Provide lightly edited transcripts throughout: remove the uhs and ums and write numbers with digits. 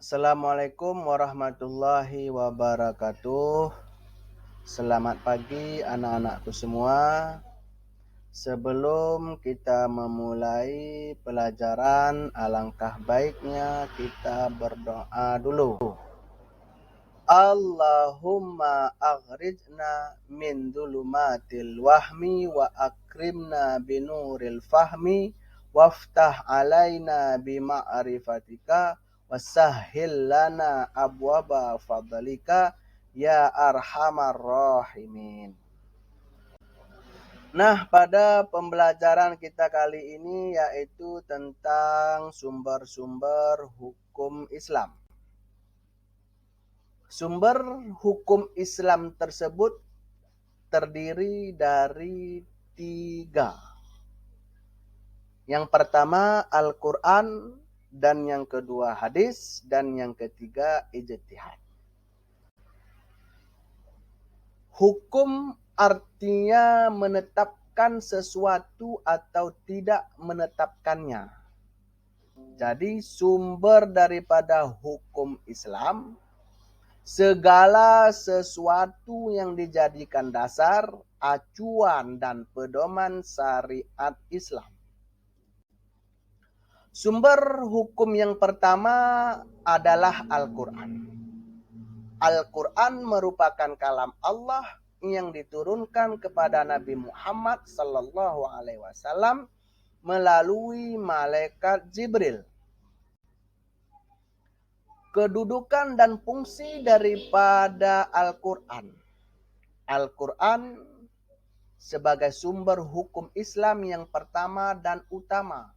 Assalamualaikum warahmatullahi wabarakatuh. Selamat pagi anak-anakku semua. Sebelum kita memulai pelajaran, alangkah baiknya kita berdoa dulu. Allahumma akhrijna min dhulumatil wahmi wa akrimna binuril fahmi waftah alaina bima'rifatika wasahhil lana abwaba fadlika ya arhamar rahimin. Nah, pada pembelajaran kita kali ini yaitu tentang sumber-sumber hukum Islam. Sumber hukum Islam tersebut terdiri dari 3. Yang pertama Al-Quran, dan yang kedua hadis, dan yang ketiga ijtihad. Hukum artinya menetapkan sesuatu atau tidak menetapkannya. Jadi sumber daripada hukum Islam, segala sesuatu yang dijadikan dasar, acuan, dan pedoman syariat Islam. Sumber hukum yang pertama adalah Al-Quran. Al-Quran merupakan kalam Allah yang diturunkan kepada Nabi Muhammad SAW melalui malaikat Jibril. Kedudukan dan fungsi daripada Al-Quran. Al-Quran sebagai sumber hukum Islam yang pertama dan utama.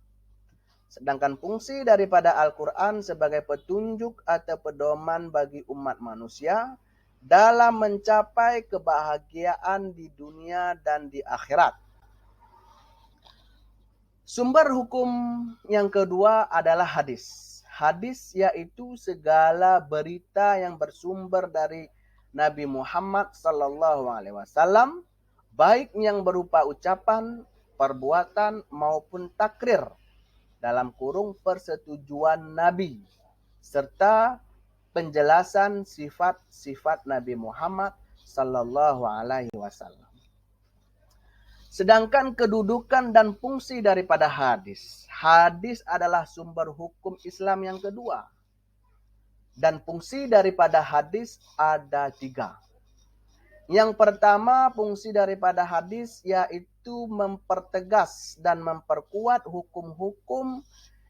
Sedangkan fungsi daripada Al-Quran sebagai petunjuk atau pedoman bagi umat manusia dalam mencapai kebahagiaan di dunia dan di akhirat. Sumber hukum yang kedua adalah hadis. Hadis yaitu segala berita yang bersumber dari Nabi Muhammad SAW, baik yang berupa ucapan, perbuatan maupun takrir, dalam kurung persetujuan Nabi, serta penjelasan sifat-sifat Nabi Muhammad SAW. Sedangkan kedudukan dan fungsi daripada hadis. Hadis adalah sumber hukum Islam yang kedua. Dan fungsi daripada hadis ada 3. Yang pertama, fungsi daripada hadis yaitu mempertegas dan memperkuat hukum-hukum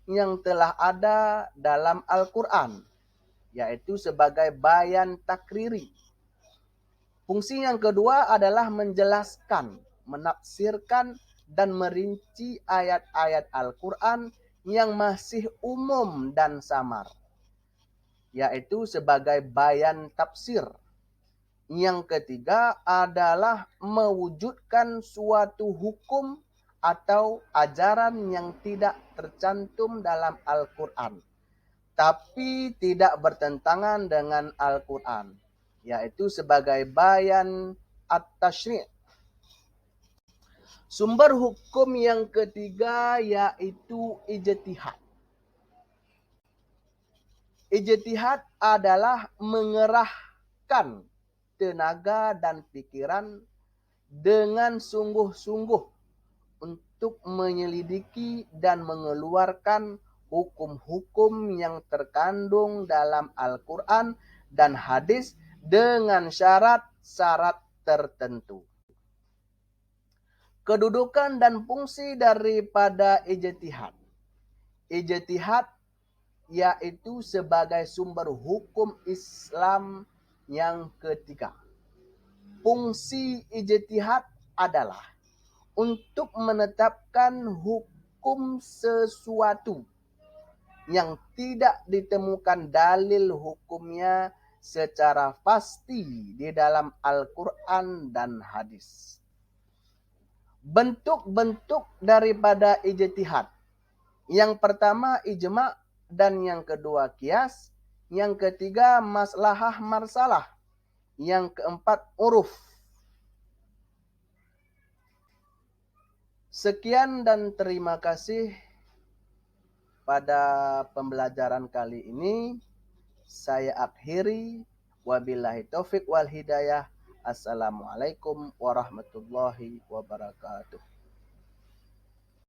yang telah ada dalam Al-Quran, yaitu sebagai bayan takriri. Fungsi yang kedua adalah menjelaskan, menafsirkan, dan merinci ayat-ayat Al-Quran yang masih umum dan samar, yaitu sebagai bayan tafsir. Yang ketiga adalah mewujudkan suatu hukum atau ajaran yang tidak tercantum dalam Al-Quran, tapi tidak bertentangan dengan Al-Quran, yaitu sebagai bayan at-tashri'. Sumber hukum yang ketiga yaitu ijtihad. Ijtihad adalah mengerahkan tenaga dan pikiran dengan sungguh-sungguh untuk menyelidiki dan mengeluarkan hukum-hukum yang terkandung dalam Al-Quran dan hadis dengan syarat-syarat tertentu. Kedudukan dan fungsi daripada ijtihad. Ijtihad yaitu sebagai sumber hukum Islam yang ketiga. Fungsi ijtihad adalah untuk menetapkan hukum sesuatu yang tidak ditemukan dalil hukumnya secara pasti di dalam Al-Quran dan hadis. Bentuk-bentuk daripada ijtihad. Yang pertama ijma' dan yang kedua qiyas. Yang ketiga maslahah marsalah. Yang keempat uruf. Sekian dan terima kasih pada pembelajaran kali ini. saya akhiri. Wabillahi taufik wal hidayah. Assalamualaikum warahmatullahi wabarakatuh.